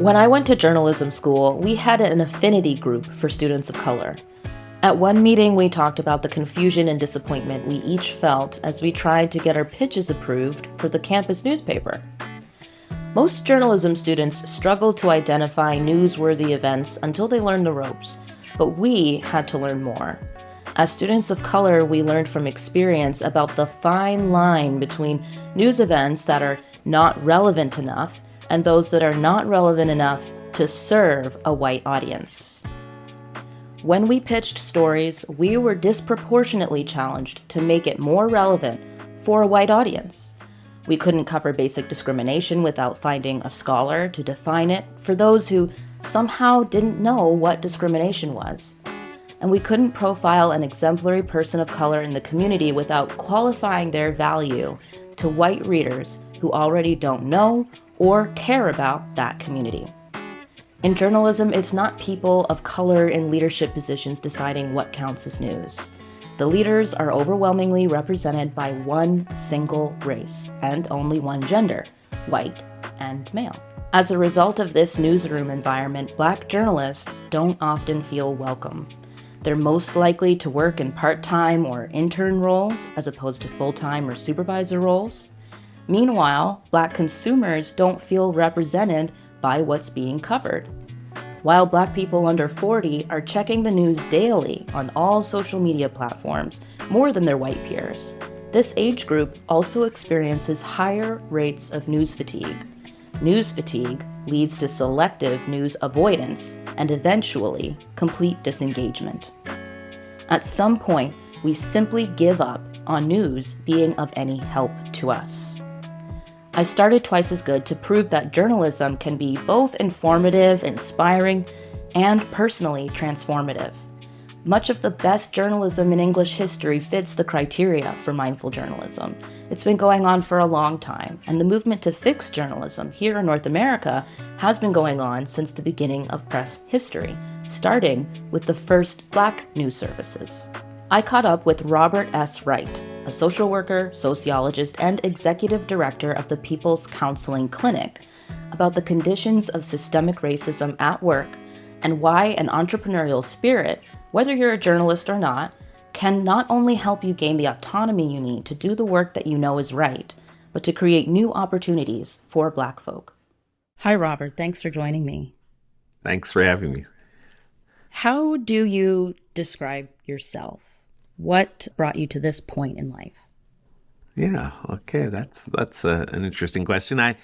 When I went to journalism school, we had an affinity group for students of color. At one meeting, we talked about the confusion and disappointment we each felt as we tried to get our pitches approved for the campus newspaper. Most journalism students struggle to identify newsworthy events until they learn the ropes, but we had to learn more. As students of color, we learned from experience about the fine line between news events that are not relevant enough and those that are not relevant enough to serve a white audience. When we pitched stories, we were disproportionately challenged to make it more relevant for a white audience. We couldn't cover basic discrimination without finding a scholar to define it for those who somehow didn't know what discrimination was. And we couldn't profile an exemplary person of color in the community without qualifying their value to white readers who already don't know or care about that community. In journalism, it's not people of color in leadership positions deciding what counts as news. The leaders are overwhelmingly represented by one single race and only one gender, white and male. As a result of this newsroom environment, Black journalists don't often feel welcome. They're most likely to work in part-time or intern roles as opposed to full-time or supervisor roles. Meanwhile, Black consumers don't feel represented by what's being covered. While Black people under 40 are checking the news daily on all social media platforms, more than their white peers, this age group also experiences higher rates of news fatigue. News fatigue leads to selective news avoidance and eventually complete disengagement. At some point, we simply give up on news being of any help to us. I started Twice as Good to prove that journalism can be both informative, inspiring, and personally transformative. Much of the best journalism in English history fits the criteria for mindful journalism. It's been going on for a long time, and the movement to fix journalism here in North America has been going on since the beginning of press history, starting with the first Black news services. I caught up with Robert S. Wright, a social worker, sociologist, and executive director of the People's Counseling Clinic, about the conditions of systemic racism at work and why an entrepreneurial spirit, whether you're a journalist or not, can not only help you gain the autonomy you need to do the work that you know is right, but to create new opportunities for Black folk. Hi, Robert. Thanks for joining me. Thanks for having me. How do you describe yourself? What brought you to this point in life? Yeah, okay, that's an interesting question. I'm.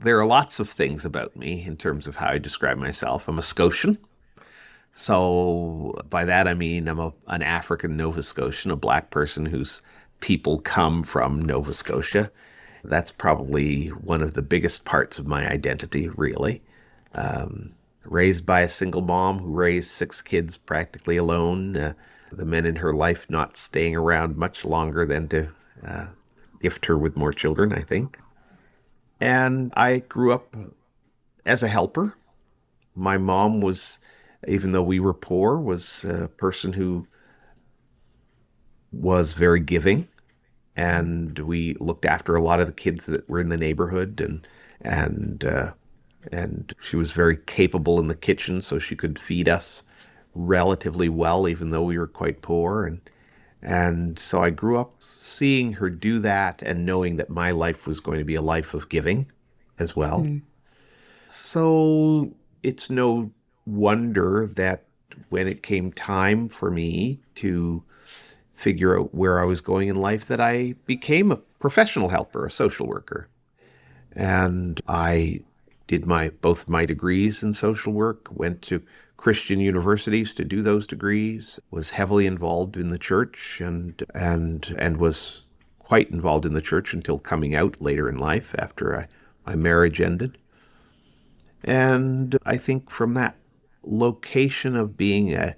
There are lots of things about me in terms of how I describe myself. I'm a Scotian, so by that I mean I'm an African Nova Scotian, a Black person whose people come from Nova Scotia. That's probably one of the biggest parts of my identity, really. Raised by a single mom who raised 6 kids practically alone, the men in her life not staying around much longer than to gift her with more children, I think. And I grew up as a helper. My mom was, even though we were poor, was a person who was very giving, and we looked after a lot of the kids that were in the neighborhood, and she was very capable in the kitchen, so she could feed us relatively well, even though we were quite poor. And so I grew up seeing her do that and knowing that my life was going to be a life of giving as well. Mm. So it's no wonder that when it came time for me to figure out where I was going in life, that I became a professional helper, a social worker. And I did both my degrees in social work, went to Christian universities to do those degrees, was heavily involved in the church and was quite involved in the church until coming out later in life after my marriage ended. And I think from that location of being a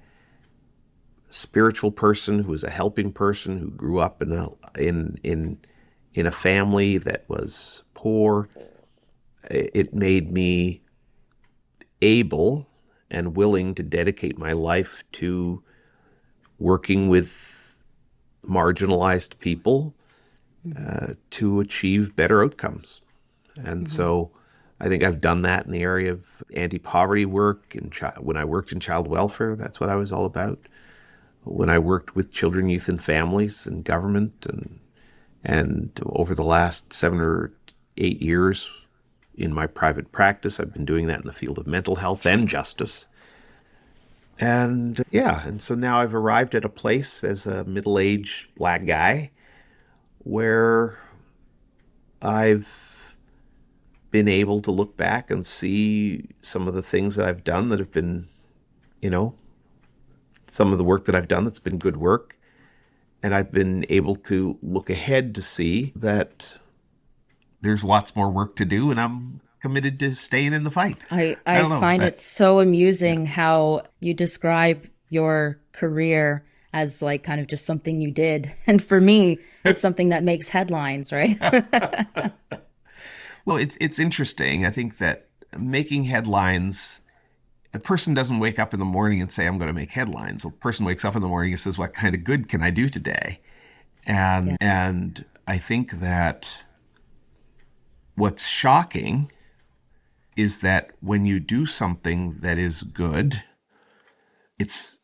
spiritual person who was a helping person who grew up in a family that was poor, it made me able and willing to dedicate my life to working with marginalized people to achieve better outcomes. And Mm-hmm. so I think I've done that in the area of anti-poverty work. And when I worked in child welfare, that's what I was all about. When I worked with children, youth, and families in government, and over the last 7 or 8 years in my private practice, I've been doing that in the field of mental health and justice. And yeah, and so now I've arrived at a place as a middle-aged black guy where I've been able to look back and see some of the things that I've done that have been, you know, some of the work that I've done that's been good work. And I've been able to look ahead to see that there's lots more work to do, and I'm committed to staying in the fight. I I don't know. find it so Yeah. amusing how you describe your career as like kind of just something you did. And for me, it's something that makes headlines, right? Well, it's interesting. I think that making headlines, a person doesn't wake up in the morning and say, I'm going to make headlines. A person wakes up in the morning and says, what kind of good can I do today? Yeah. And I think that what's shocking is that when you do something that is good, it's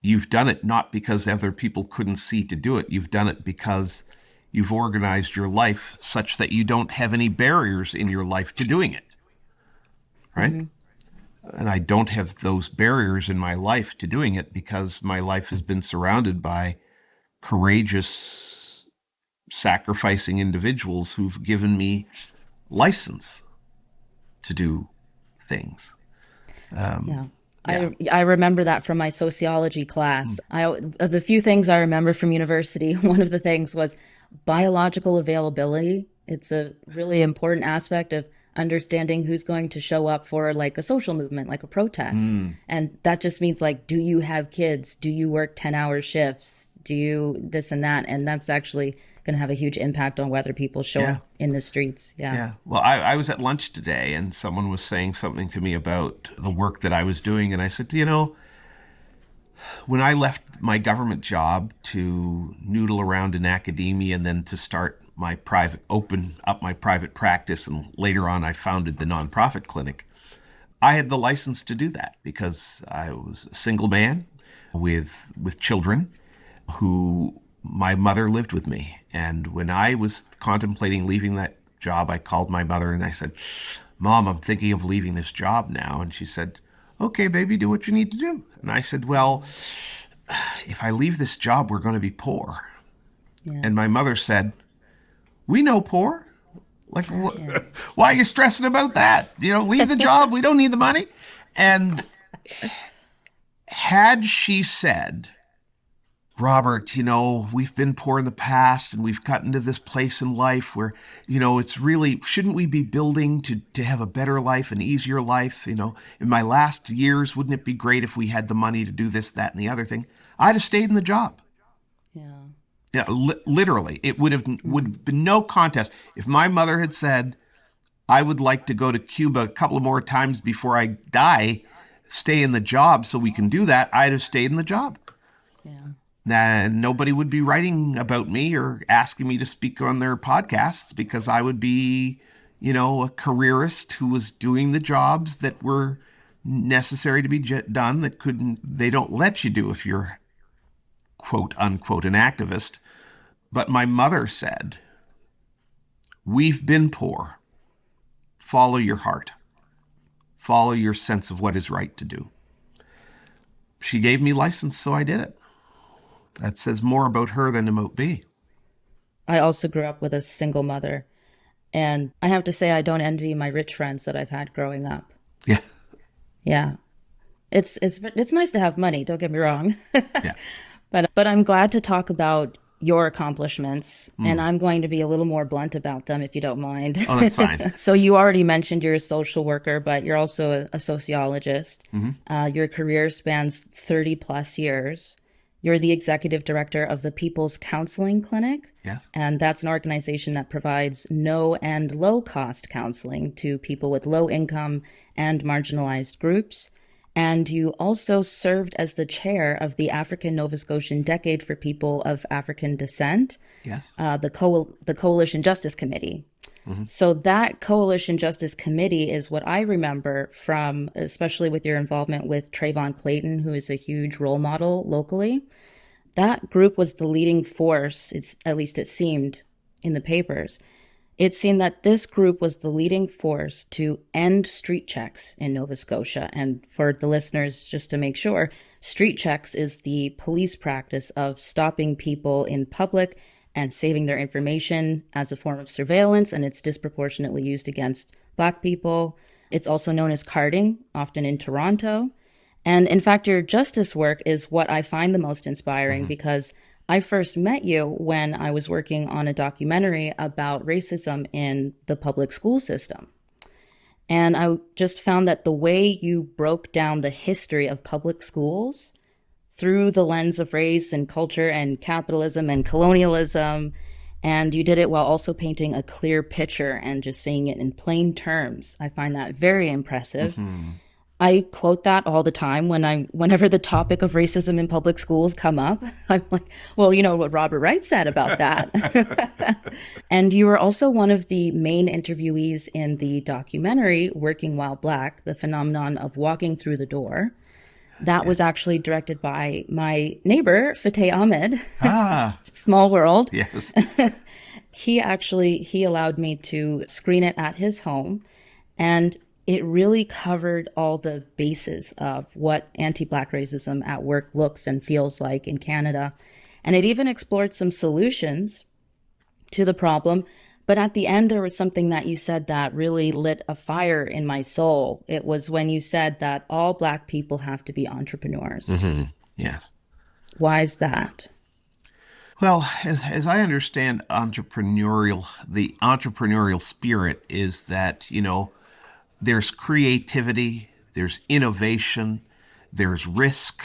you've done it not because other people couldn't see to do it. You've done it because you've organized your life such that you don't have any barriers in your life to doing it, right? Mm-hmm. And I don't have those barriers in my life to doing it because my life has been surrounded by courageous, sacrificing individuals who've given me license to do things. Yeah. Yeah. I remember that from my sociology class. Of the few things I remember from university, one of the things was biological availability. It's a really important aspect of understanding who's going to show up for like a social movement, like a protest. Mm. And that just means like, do you have kids? Do you work 10-hour shifts? Do you this and that? And that's actually going to have a huge impact on whether people show Yeah. up in the streets. Yeah. Yeah. Well, I was at lunch today and someone was saying something to me about the work that I was doing. And I said, when I left my government job to noodle around in academia and then to open up my private practice, and later on I founded the nonprofit clinic, I had the license to do that because I was a single man with children who my mother lived with me. And when I was contemplating leaving that job, I called my mother and I said, Mom, I'm thinking of leaving this job now. And she said, okay, baby, do what you need to do. And I said, well, if I leave this job, we're going to be poor. Yeah. And my mother said, we know poor. Like, Yeah. why are you stressing about that? Leave the job. We don't need the money. And had she said, Robert, we've been poor in the past and we've gotten to this place in life where, it's really, shouldn't we be building to have a better life, an easier life? In my last years, wouldn't it be great if we had the money to do this, that, and the other thing? I'd have stayed in the job. Yeah. Yeah, literally, it would have been no contest. If my mother had said, I would like to go to Cuba a couple of more times before I die, stay in the job so we can do that, I'd have stayed in the job. Yeah. And nobody would be writing about me or asking me to speak on their podcasts because I would be, a careerist who was doing the jobs that were necessary to be done they don't let you do if you're quote unquote an activist. But my mother said, we've been poor. Follow your heart. Follow your sense of what is right to do. She gave me license, so I did it. That says more about her than about me. I also grew up with a single mother. And I have to say, I don't envy my rich friends that I've had growing up. Yeah. Yeah. It's nice to have money, don't get me wrong. Yeah. But I'm glad to talk about your accomplishments, and I'm going to be a little more blunt about them if you don't mind. Oh, that's fine. So you already mentioned you're a social worker, but you're also a sociologist. Your career spans 30 plus years. You're the executive director of the People's Counseling Clinic. Yes. And that's an organization that provides no and low cost counseling to people with low income and marginalized groups. And you also served as the chair of the African Nova Scotian Decade for People of African Descent, Yes. the Coalition Justice Committee. So that Coalition Justice Committee is what I remember from, especially with your involvement with Trayvon Clayton, who is a huge role model locally. That group was the leading force, it's at least it seemed in the papers. It seemed that this group was the leading force to end street checks in Nova Scotia. And for the listeners, just to make sure, street checks is the police practice of stopping people in public and saving their information as a form of surveillance, and it's disproportionately used against Black people. It's also known as carding, often in Toronto. And in fact, your justice work is what I find the most inspiring because I first met you when I was working on a documentary about racism in the public school system. And I just found that the way you broke down the history of public schools through the lens of race and culture and capitalism and colonialism, and you did it while also painting a clear picture and just saying it in plain terms. I find that very impressive. I quote that all the time whenever the topic of racism in public schools come up. I'm like, well, you know what Robert Wright said about that. And you were also one of the main interviewees in the documentary Working While Black, the phenomenon of walking through the door. That was actually directed by my neighbor, Fateh Ahmed. Small world. Yes. He allowed me to screen it at his home, and it really covered all the bases of what anti-Black racism at work looks and feels like in Canada. And it even explored some solutions to the problem. But at the end, there was something that you said that really lit a fire in my soul. It was when you said that all Black people have to be entrepreneurs. Yes. Why is that? Well, as I understand the entrepreneurial spirit is that, there's creativity, there's innovation, there's risk.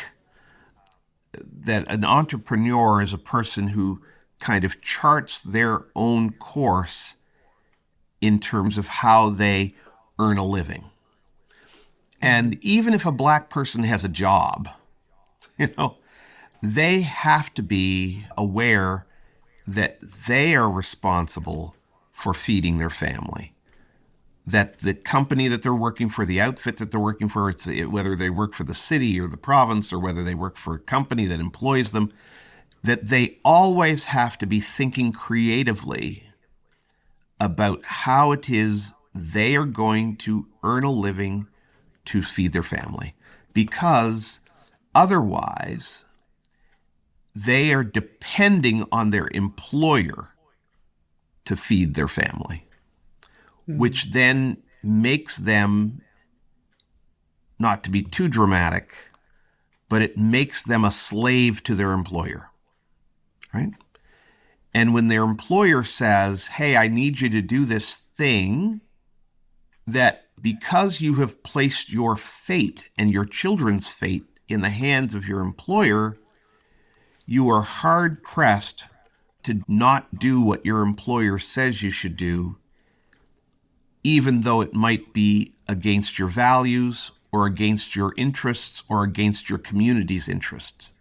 That an entrepreneur is a person who kind of charts their own course in terms of how they earn a living. And even if a Black person has a job, they have to be aware that they are responsible for feeding their family. That the company that they're working for, the outfit that they're working for, whether they work for the city or the province or whether they work for a company that employs them, that they always have to be thinking creatively about how it is they are going to earn a living to feed their family. Because otherwise, they are depending on their employer to feed their family. Which then makes them, not to be too dramatic, but it makes them a slave to their employer, right? And when their employer says, hey, I need you to do this thing, that because you have placed your fate and your children's fate in the hands of your employer, you are hard-pressed to not do what your employer says you should do, even though it might be against your values or against your interests or against your community's interests.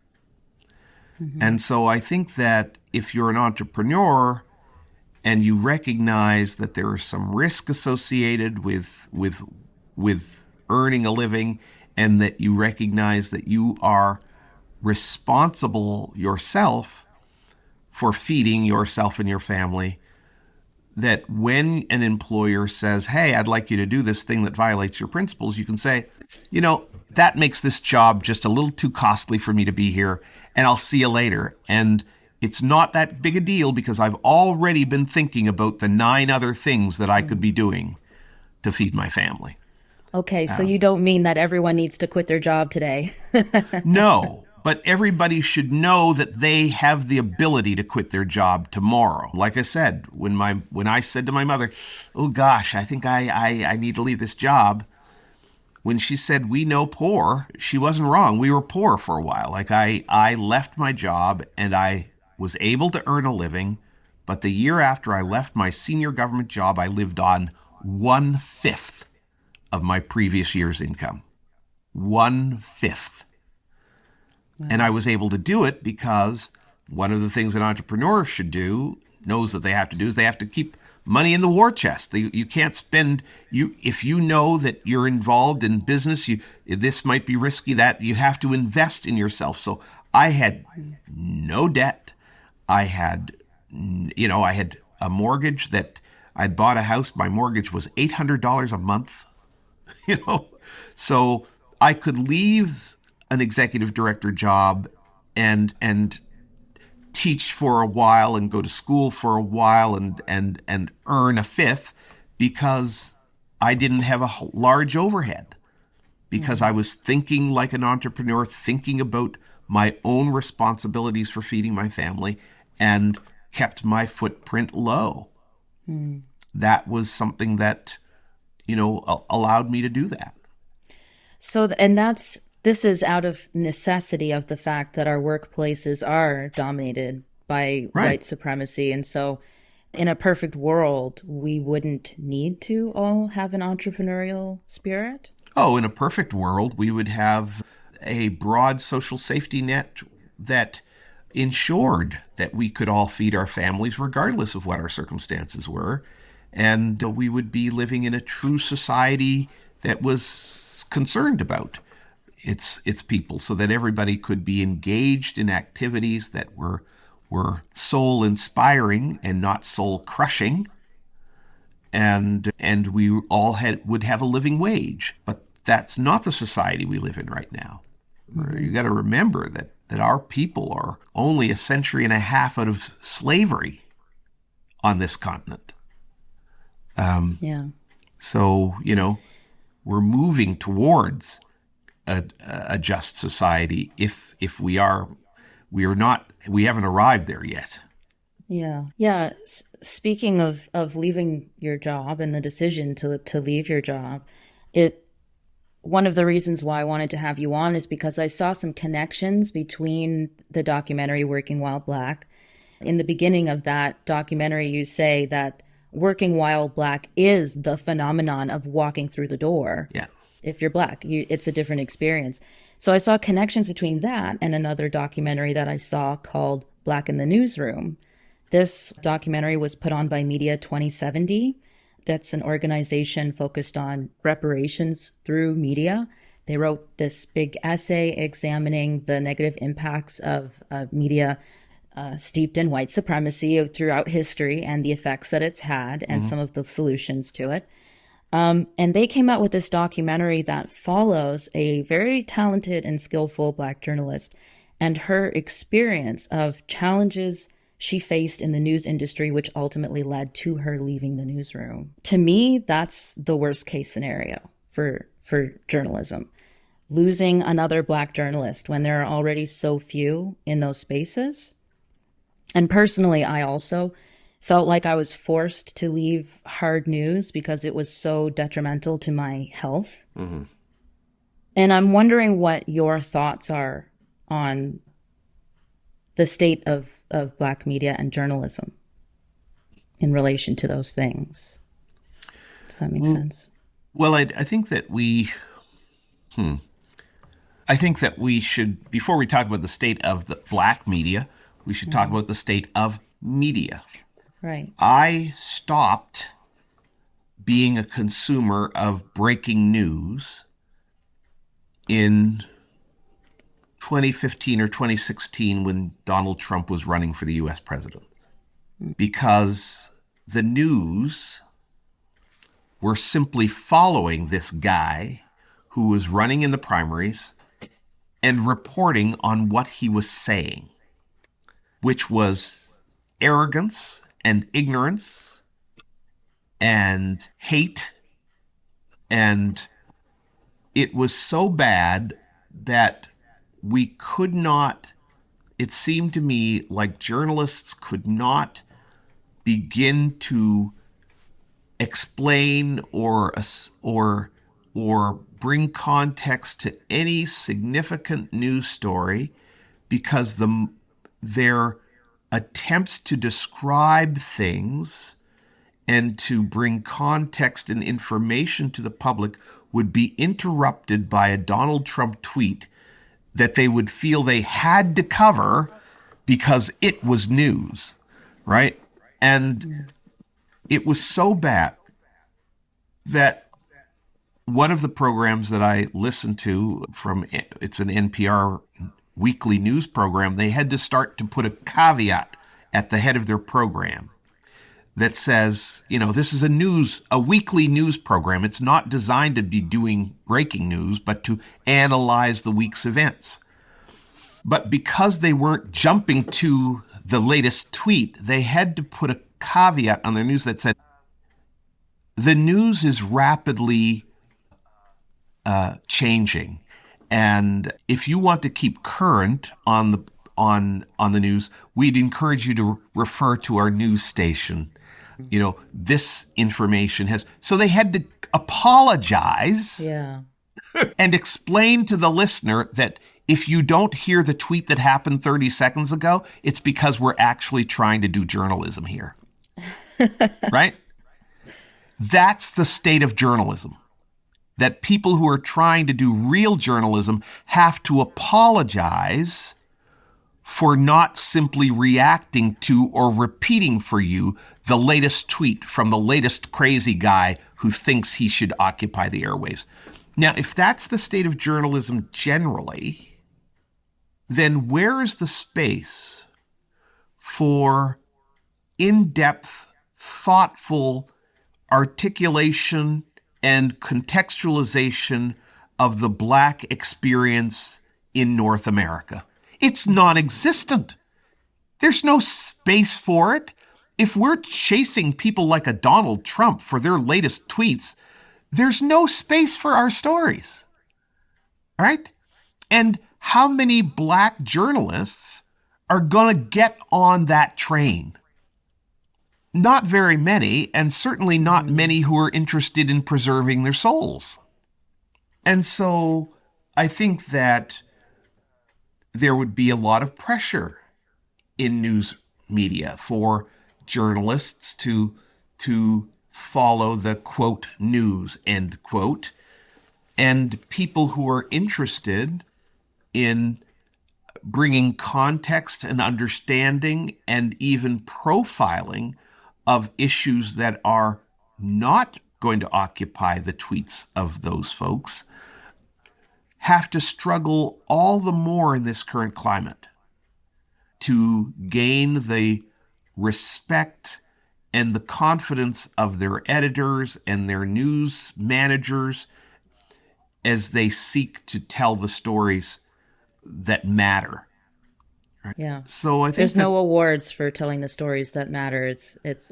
And so I think that if you're an entrepreneur and you recognize that there is some risk associated with earning a living, and that you recognize that you are responsible yourself for feeding yourself and your family, that when an employer says, hey, I'd like you to do this thing that violates your principles, you can say, that makes this job just a little too costly for me to be here, and I'll see you later. And it's not that big a deal because I've already been thinking about the 9 other things that I could be doing to feed my family. Okay, so you don't mean that everyone needs to quit their job today. No. But everybody should know that they have the ability to quit their job tomorrow. Like I said, when I said to my mother, oh gosh, I think I need to leave this job. When she said, we know poor, she wasn't wrong. We were poor for a while. Like I left my job and I was able to earn a living. But the year after I left my senior government job, I lived on 1/5 of my previous year's income. 1/5. And I was able to do it because one of the things an entrepreneur should do, knows that they have to do, is they have to keep money in the war chest. You can't spend if you know that you're involved in business. This might be risky. That you have to invest in yourself. So I had no debt. I had, I had a mortgage that I'd bought a house. My mortgage was $800 a month. So I could leave an executive director job and teach for a while and go to school for a while and earn a fifth because I didn't have a large overhead, because I was thinking like an entrepreneur, thinking about my own responsibilities for feeding my family, and kept my footprint low. That was something that, allowed me to do that. So, and this is out of necessity of the fact that our workplaces are dominated by white supremacy. And so in a perfect world, we wouldn't need to all have an entrepreneurial spirit. Oh, in a perfect world, we would have a broad social safety net that ensured that we could all feed our families regardless of what our circumstances were. And we would be living in a true society that was concerned about its people, so that everybody could be engaged in activities that were soul inspiring and not soul crushing. And we all would have a living wage. But that's not the society we live in right now. You got to remember that our people are only a century and a half out of slavery on this continent. So, we're moving towards a just society if we haven't arrived there yet. Yeah. Speaking of leaving your job and the decision to leave your job, one of the reasons why I wanted to have you on is because I saw some connections between the documentary Working While Black. In the beginning of that documentary, you say that working while Black is the phenomenon of walking through the door. Yeah. If you're Black, it's a different experience. So I saw connections between that and another documentary that I saw called Black in the Newsroom. This documentary was put on by Media 2070. That's an organization focused on reparations through media. They wrote this big essay examining the negative impacts of media steeped in white supremacy throughout history and the effects that it's had and some of the solutions to it. And they came out with this documentary that follows a very talented and skillful Black journalist and her experience of challenges she faced in the news industry, which ultimately led to her leaving the newsroom. To me, that's the worst case scenario for journalism. Losing another Black journalist when there are already so few in those spaces. And personally, I also felt like I was forced to leave hard news because it was so detrimental to my health. And I'm wondering what your thoughts are on the state of Black media and journalism in relation to those things. Does that make sense? Well, I think that I think that we should, before we talk about the state of the Black media, we should talk about the state of media. Right. I stopped being a consumer of breaking news in 2015 or 2016 when Donald Trump was running for the U.S. presidency, because the news were simply following this guy who was running in the primaries and reporting on what he was saying, which was arrogance and ignorance and hate. And it was so bad that we could not, it seemed to me like journalists could not begin to explain or bring context to any significant news story, because their attempts to describe things and to bring context and information to the public would be interrupted by a Donald Trump tweet that they would feel they had to cover because it was news, right? And It was so bad that one of the programs that I listened to it's an NPR weekly news program, they had to start to put a caveat at the head of their program that says, this is a weekly news program. It's not designed to be doing breaking news, but to analyze the week's events. But because they weren't jumping to the latest tweet, they had to put a caveat on their news that said, the news is rapidly changing. And if you want to keep current on the news, we'd encourage you to refer to our news station. This information has. So they had to apologize and explain to the listener that if you don't hear the tweet that happened 30 seconds ago, it's because we're actually trying to do journalism here. Right? That's the state of journalism. That people who are trying to do real journalism have to apologize for not simply reacting to or repeating for you the latest tweet from the latest crazy guy who thinks he should occupy the airwaves. Now, if that's the state of journalism generally, then where is the space for in-depth, thoughtful articulation and contextualization of the Black experience in North America? It's non-existent. There's no space for it. If we're chasing people like a Donald Trump for their latest tweets, there's no space for our stories. All right? And how many Black journalists are going to get on that train? Not very many, and certainly not many who are interested in preserving their souls. And so I think that there would be a lot of pressure in news media for journalists to follow the quote news, end quote, and people who are interested in bringing context and understanding and even profiling of issues that are not going to occupy the tweets of those folks have to struggle all the more in this current climate to gain the respect and the confidence of their editors and their news managers as they seek to tell the stories that matter. Yeah. So I think there's no awards for telling the stories that matter.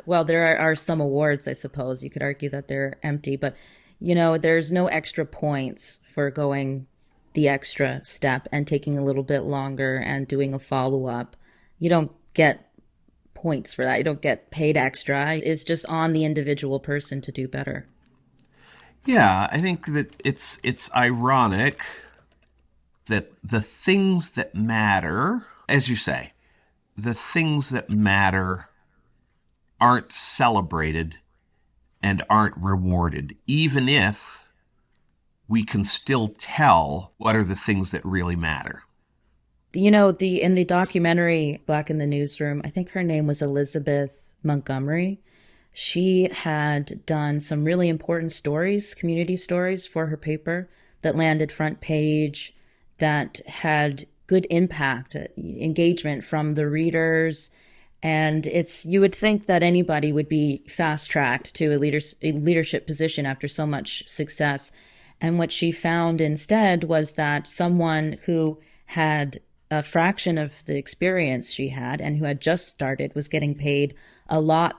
Well, there are some awards, I suppose. You could argue that they're empty, but there's no extra points for going the extra step and taking a little bit longer and doing a follow-up. You don't get points for that. You don't get paid extra. It's just on the individual person to do better. Yeah, I think that it's ironic that the things that matter, as you say, the things that matter aren't celebrated and aren't rewarded, even if we can still tell what are the things that really matter. In the documentary Black in the Newsroom, I think her name was Elizabeth Montgomery. She had done some really important stories, community stories for her paper that landed front page, that had good impact, engagement from the readers. And you would think that anybody would be fast-tracked to a leadership position after so much success. And what she found instead was that someone who had a fraction of the experience she had and who had just started was getting paid a lot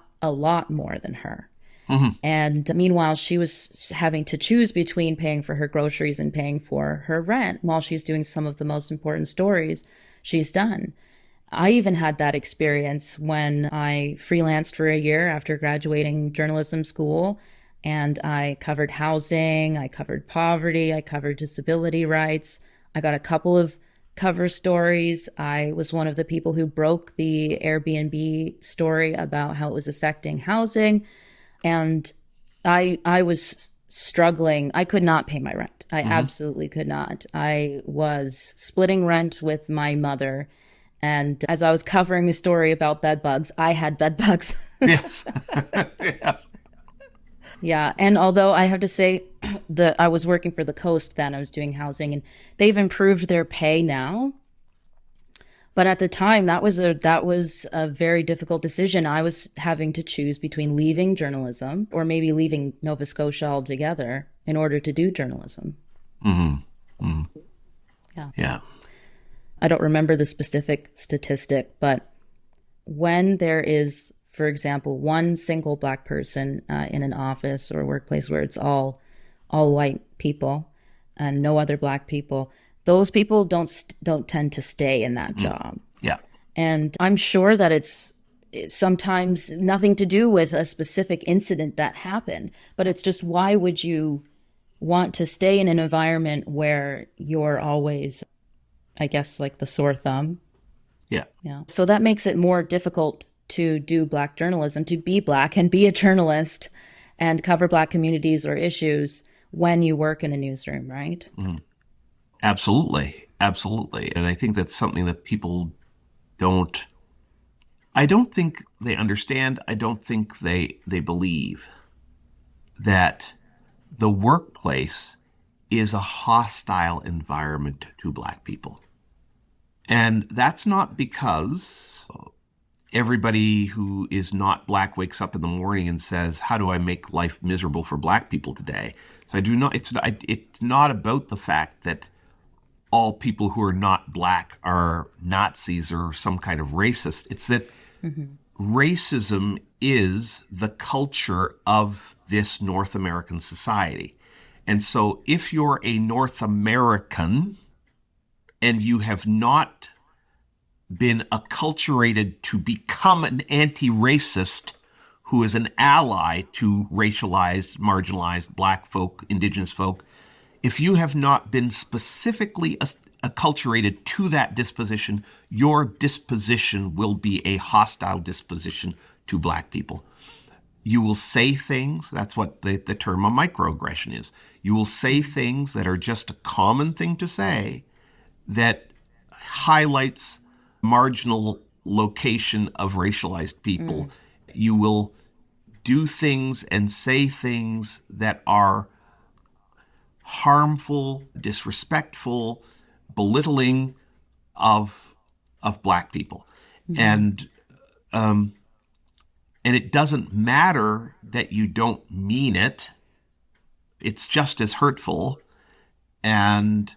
more than her. Mm-hmm. And meanwhile, she was having to choose between paying for her groceries and paying for her rent while she's doing some of the most important stories she's done. I even had that experience when I freelanced for a year after graduating journalism school. And I covered housing, I covered poverty, I covered disability rights. I got a couple of cover stories. I was one of the people who broke the Airbnb story about how it was affecting housing. And I was struggling. I could not pay my rent. I absolutely could not. I was splitting rent with my mother. And as I was covering the story about bed bugs, I had bed bugs. Yes. Yes. Yeah, and although I have to say that I was working for the Coast then, I was doing housing, and they've improved their pay now. But at the time, that was a very difficult decision. I was having to choose between leaving journalism or maybe leaving Nova Scotia altogether in order to do journalism. Hmm. Hmm. Yeah. Yeah. I don't remember the specific statistic, but when there is, for example, one single black person in an office or workplace where it's all white people and no other black people, those people don't tend to stay in that job. Yeah. And I'm sure that it's sometimes nothing to do with a specific incident that happened, but it's just why would you want to stay in an environment where you're always, I guess, like the sore thumb? Yeah. Yeah. So that makes it more difficult to do black journalism, to be black and be a journalist and cover black communities or issues when you work in a newsroom, right? Absolutely. Absolutely. And I think that's something that people don't, I don't think they understand. I don't think they believe that the workplace is a hostile environment to Black people. And that's not because everybody who is not Black wakes up in the morning and says, how do I make life miserable for Black people today? So I do not, it's not about the fact that all people who are not Black are Nazis or some kind of racist. It's that racism is the culture of this North American society. And so if you're a North American and you have not been acculturated to become an anti-racist who is an ally to racialized, marginalized Black folk, Indigenous folk, if you have not been specifically acculturated to that disposition, your disposition will be a hostile disposition to Black people. You will say things, that's what the term of microaggression is. You will say things that are just a common thing to say that highlights marginal location of racialized people. You will do things and say things that are harmful, disrespectful, belittling of Black people. And it doesn't matter that you don't mean it. It's just as hurtful. And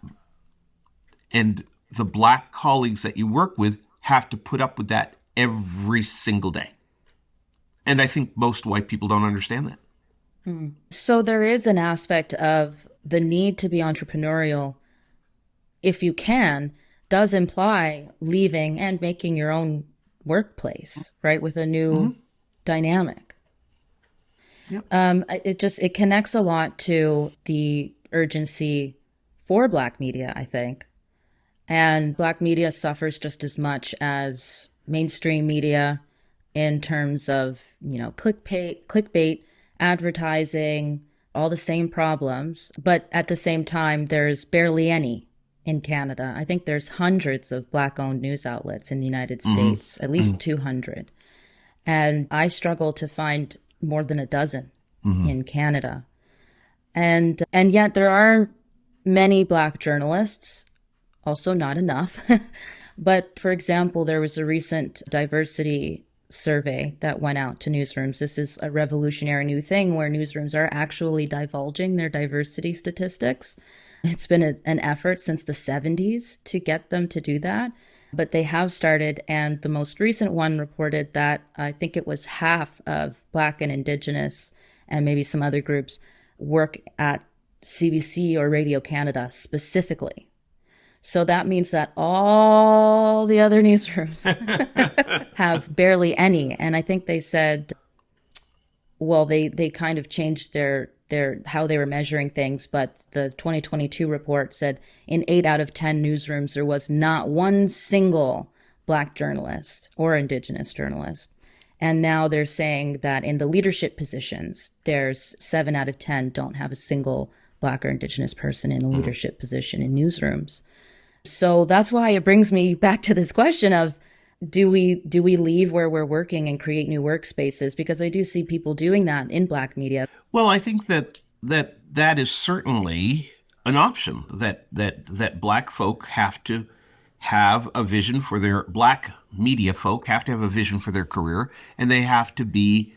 the Black colleagues that you work with have to put up with that every single day. And I think most white people don't understand that. So there is an aspect of the need to be entrepreneurial, if you can, does imply leaving and making your own workplace, right, with a new dynamic. Yep. It connects a lot to the urgency for Black media, I think. And Black media suffers just as much as mainstream media in terms of, clickbait, advertising, all the same problems. But at the same time, there's barely any in Canada. I think there's hundreds of Black-owned news outlets in the United States, at least 200. And I struggle to find more than a dozen in Canada. And yet there are many Black journalists, also not enough. But for example, there was a recent diversity survey that went out to newsrooms. This is a revolutionary new thing where newsrooms are actually divulging their diversity statistics. It's been an effort since the 70s to get them to do that, but they have started. And the most recent one reported that I think it was half of Black and Indigenous and maybe some other groups work at CBC or Radio Canada specifically. So that means that all the other newsrooms have barely any. And I think they said, well, they kind of changed their how they were measuring things, but the 2022 report said in 8 out of 10 newsrooms, there was not one single Black journalist or Indigenous journalist. And now they're saying that in the leadership positions, there's 7 out of 10 don't have a single Black or Indigenous person in a leadership position in newsrooms. So that's why it brings me back to this question of Do we leave where we're working and create new workspaces? Because I do see people doing that in Black media. Well, I think that is certainly an option, that black folk have to have a vision for their black media folk have to have a vision for their career, and they have to be,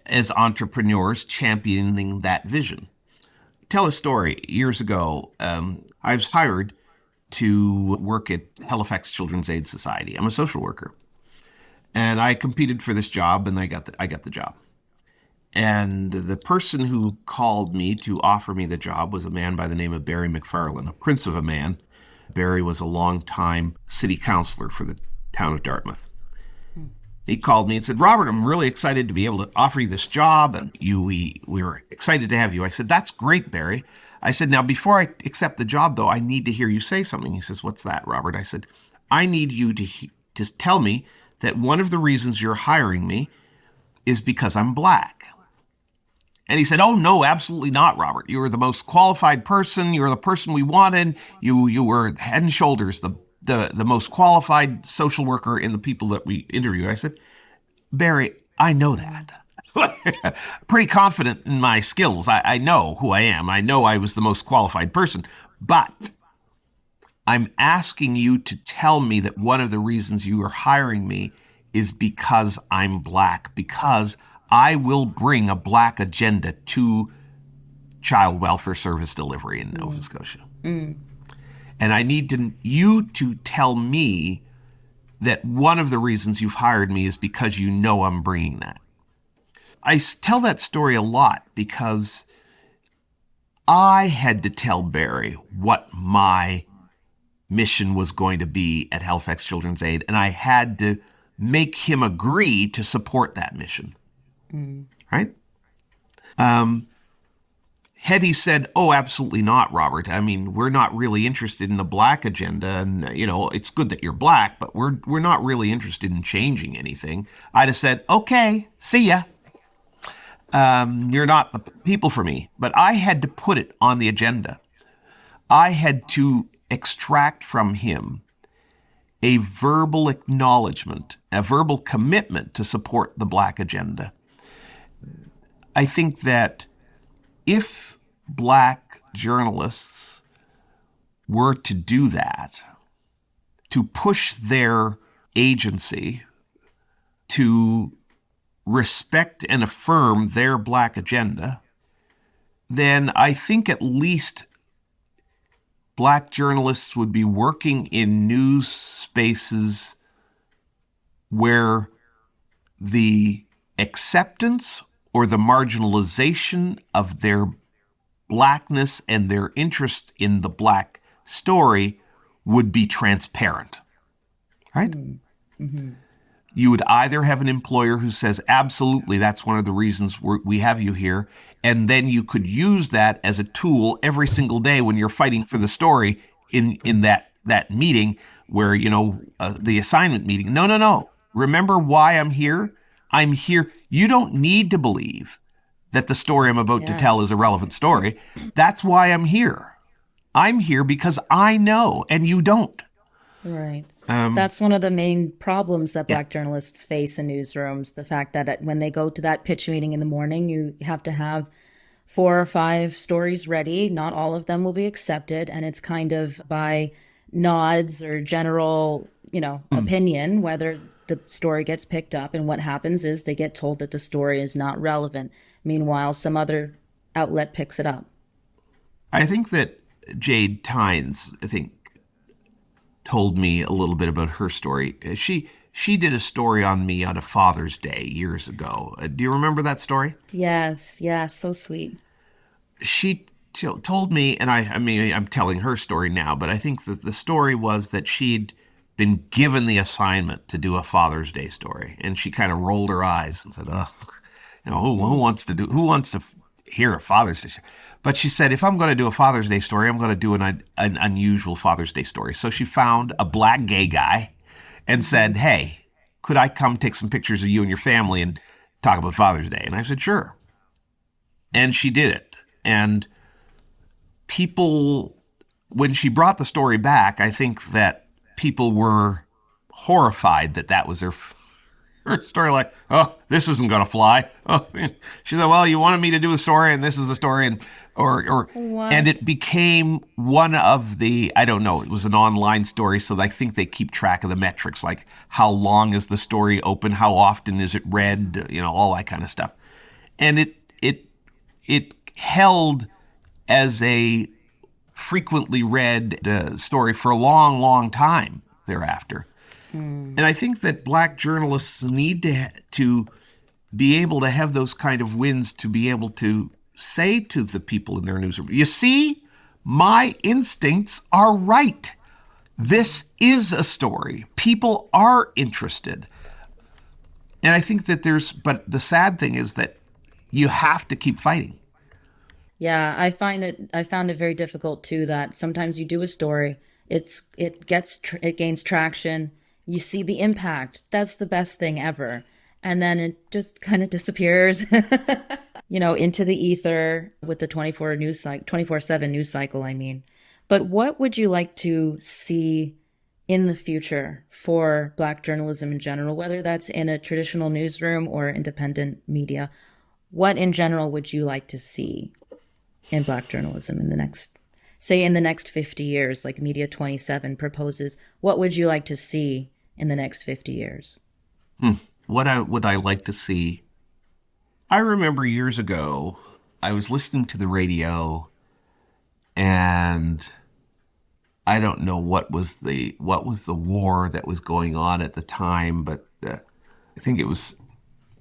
as entrepreneurs, championing that vision. Tell a story. Years ago, I was hired to work at Halifax Children's Aid Society. I'm a social worker, and I competed for this job, and I got the job. And the person who called me to offer me the job was a man by the name of Barry McFarlane, a prince of a man. Barry was a longtime city councilor for the town of Dartmouth. He called me and said, "Robert, I'm really excited to be able to offer you this job, and we were excited to have you." I said, "That's great, Barry." I said, "Now, before I accept the job, though, I need to hear you say something." He says, "What's that, Robert?" I said, "I need you to tell me that one of the reasons you're hiring me is because I'm black." And he said, "Oh, no, absolutely not, Robert. You were the most qualified person. You were the person we wanted. You were head and shoulders the most qualified social worker in the people that we interviewed." I said, "Barry, I know that." Pretty confident in my skills. I know who I am. I know I was the most qualified person. But I'm asking you to tell me that one of the reasons you are hiring me is because I'm black, because I will bring a black agenda to child welfare service delivery in Nova Scotia. And I need you to tell me that one of the reasons you've hired me is because you know I'm bringing that. I tell that story a lot because I had to tell Barry what my mission was going to be at Halifax Children's Aid, and I had to make him agree to support that mission. Right? Had he said, "Oh, absolutely not, Robert. I mean, we're not really interested in the black agenda, and it's good that you're black, but we're not really interested in changing anything," I'd have said, "Okay, see ya. You're not the people for me." But I had to put it on the agenda. I had to extract from him a verbal acknowledgement, a verbal commitment to support the black agenda. I think that if black journalists were to do that, to push their agency, to respect and affirm their black agenda, then I think at least black journalists would be working in news spaces where the acceptance or the marginalization of their blackness and their interest in the black story would be transparent, right? Mm-hmm. You would either have an employer who says, "Absolutely, that's one of the reasons we have you here," and then you could use that as a tool every single day when you're fighting for the story in that meeting where, the assignment meeting. No. Remember why I'm here? I'm here. You don't need to believe that the story I'm about to tell is a relevant story. That's why I'm here. I'm here because I know, and you don't. Right. That's one of the main problems that black journalists face in newsrooms. The fact that when they go to that pitch meeting in the morning, you have to have 4 or 5 stories ready. Not all of them will be accepted. And it's kind of by nods or general, opinion, whether the story gets picked up. And what happens is they get told that the story is not relevant. Meanwhile, some other outlet picks it up. I think that Jade Tynes, told me a little bit about her story. She did a story on me on a Father's Day years ago. Do you remember that story? Yes, so sweet. She told me, and I'm telling her story now, but I think that the story was that she'd been given the assignment to do a Father's Day story, and she kind of rolled her eyes and said, "Oh, who wants to hear a Father's Day story?" But she said, "If I'm going to do a Father's Day story, I'm going to do an unusual Father's Day story." So she found a black gay guy and said, "Hey, could I come take some pictures of you and your family and talk about Father's Day?" And I said, "Sure." And she did it. And people, when she brought the story back, I think that people were horrified that that was her story. Like, oh, this isn't going to fly. Oh, she said, well, you wanted me to do a story, and this is the story, and and it became one of the, I don't know, it was an online story, so I think they keep track of the metrics, like how long is the story open, how often is it read, all that kind of stuff. And it held as a frequently read story for a long, long time thereafter. And I think that Black journalists need to be able to have those kind of wins, to be able to say to the people in their newsroom, you see, my instincts are right. This is a story. People are interested. And I think that but the sad thing is that you have to keep fighting. Yeah, I found it very difficult too, that sometimes you do a story, it gains traction, you see the impact. That's the best thing ever. And then it just kind of disappears, into the ether with the 24/7 news cycle, I mean. But what would you like to see in the future for Black journalism in general, whether that's in a traditional newsroom or independent media? What in general would you like to see in Black journalism in the next 50 years, like Media 27 proposes? What would you like to see in the next 50 years? What would I like to see? I remember years ago, I was listening to the radio, and I don't know what was the war that was going on at the time, but I think it was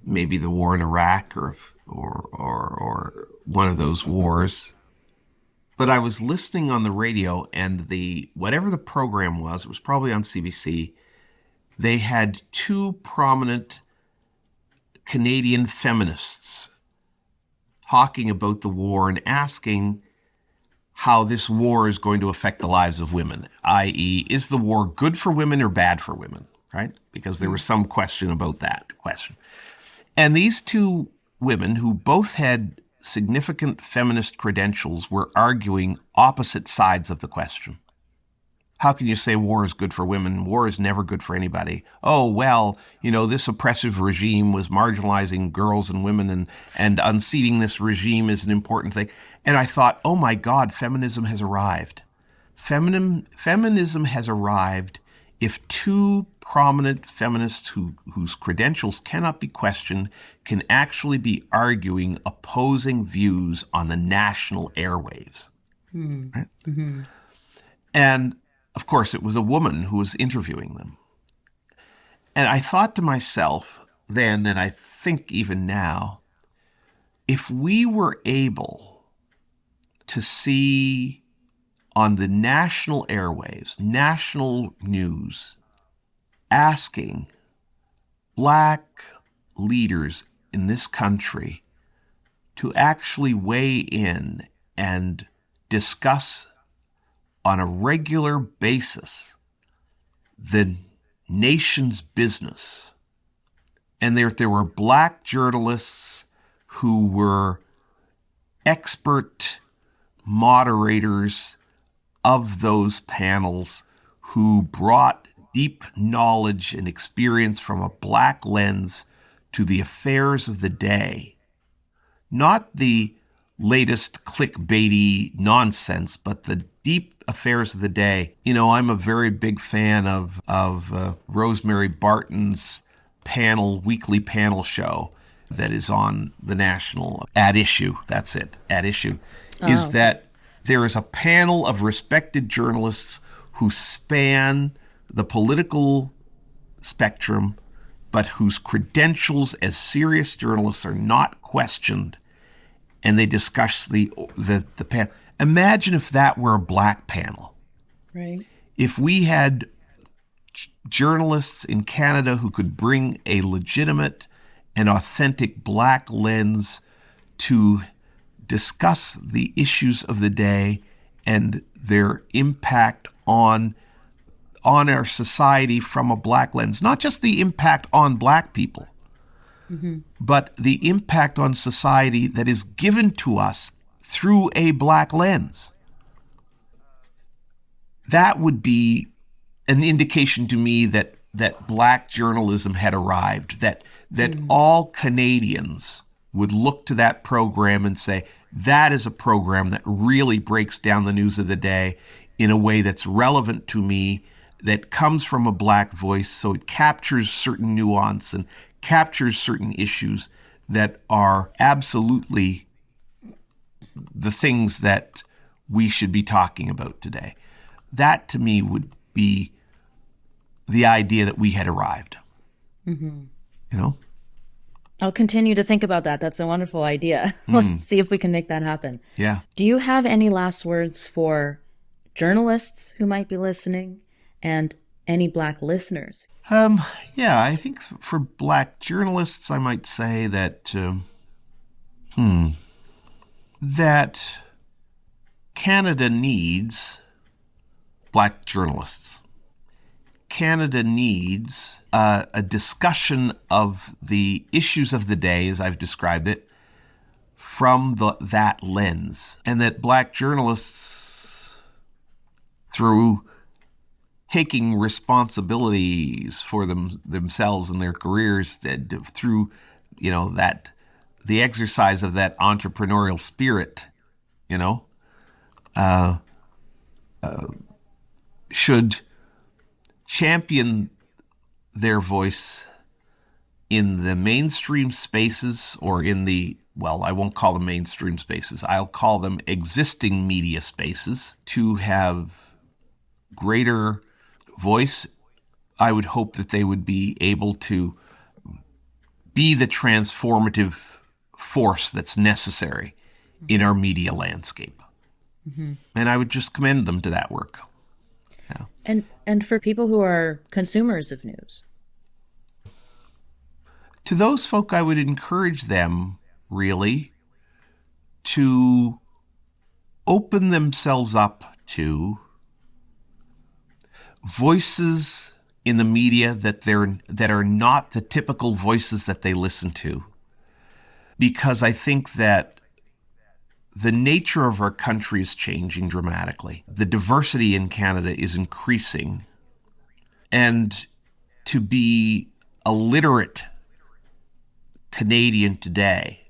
maybe the war in Iraq or one of those wars. But I was listening on the radio, and whatever the program was, it was probably on CBC. They had two prominent Canadian feminists talking about the war and asking how this war is going to affect the lives of women, i.e., is the war good for women or bad for women, right? Because there was some question about that question. And these two women, who both had significant feminist credentials, were arguing opposite sides of the question. How can you say war is good for women? War is never good for anybody. Oh, well, this oppressive regime was marginalizing girls and women, and unseating this regime is an important thing. And I thought, oh my God, feminism has arrived. Feminism has arrived if two prominent feminists whose credentials cannot be questioned can actually be arguing opposing views on the national airwaves. Right? Mm-hmm. And of course, it was a woman who was interviewing them. And I thought to myself then, and I think even now, if we were able to see on the national airwaves, national news, asking Black leaders in this country to actually weigh in and discuss on a regular basis the nation's business, and there were Black journalists who were expert moderators of those panels, who brought deep knowledge and experience from a Black lens to the affairs of the day, not the latest clickbaity nonsense, but the deep affairs of the day. I'm a very big fan of Rosemary Barton's weekly panel show that is on the national At Issue. That's it. At Issue is that there is a panel of respected journalists who span the political spectrum, but whose credentials as serious journalists are not questioned, and they discuss the panel. Imagine if that were a Black panel. Right. If we had journalists in Canada who could bring a legitimate and authentic Black lens to discuss the issues of the day and their impact on our society from a Black lens, not just the impact on Black people, mm-hmm. but the impact on society that is given to us through a Black lens. That would be an indication to me that that Black journalism had arrived, that all Canadians would look to that program and say, that is a program that really breaks down the news of the day in a way that's relevant to me, that comes from a Black voice, so it captures certain nuance and captures certain issues that are absolutely the things that we should be talking about today. That, to me, would be the idea that we had arrived. Mm-hmm. You know? I'll continue to think about that. That's a wonderful idea. Let's see if we can make that happen. Yeah. Do you have any last words for journalists who might be listening and any Black listeners? Yeah, I think for Black journalists, I might say that, that Canada needs Black journalists. Canada needs a discussion of the issues of the day, as I've described it, from that lens. And that Black journalists, through taking responsibilities for themselves and their careers, through, that the exercise of that entrepreneurial spirit, should champion their voice in the mainstream spaces, or in the, well, I won't call them mainstream spaces, I'll call them existing media spaces, to have greater voice. I would hope that they would be able to be the transformative force that's necessary in our media landscape. Mm-hmm. And I would just commend them to that work. Yeah. And for people who are consumers of news? To those folk, I would encourage them, really, to open themselves up to voices in the media that are not the typical voices that they listen to. Because I think that the nature of our country is changing dramatically. The diversity in Canada is increasing. And to be a literate Canadian today,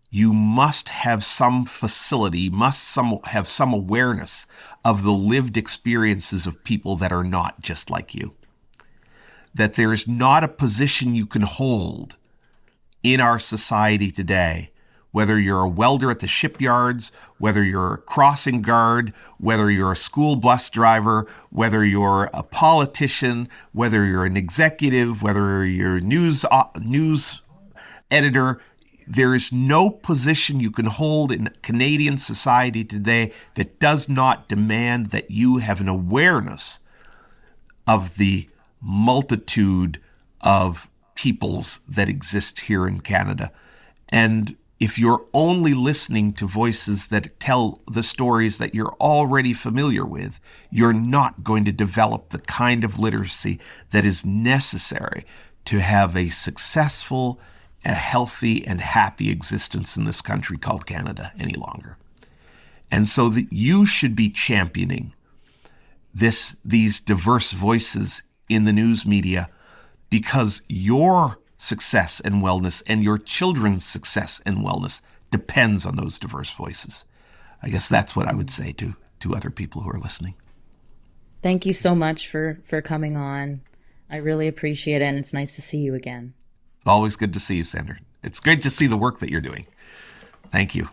you must have some facility, have some awareness of the lived experiences of people that are not just like you. That there is not a position you can hold in our society today, whether you're a welder at the shipyards, whether you're a crossing guard, whether you're a school bus driver, whether you're a politician, whether you're an executive, whether you're a news editor. There is no position you can hold in Canadian society today that does not demand that you have an awareness of the multitude of peoples that exist here in Canada. And if you're only listening to voices that tell the stories that you're already familiar with, you're not going to develop the kind of literacy that is necessary to have a successful, a healthy, and happy existence in this country called Canada any longer. And so that you should be championing these diverse voices in the news media, because your success and wellness and your children's success and wellness depends on those diverse voices. I guess that's what I would say to other people who are listening. Thank you so much for coming on. I really appreciate it, and it's nice to see you again. It's always good to see you, Sandra. It's great to see the work that you're doing. Thank you.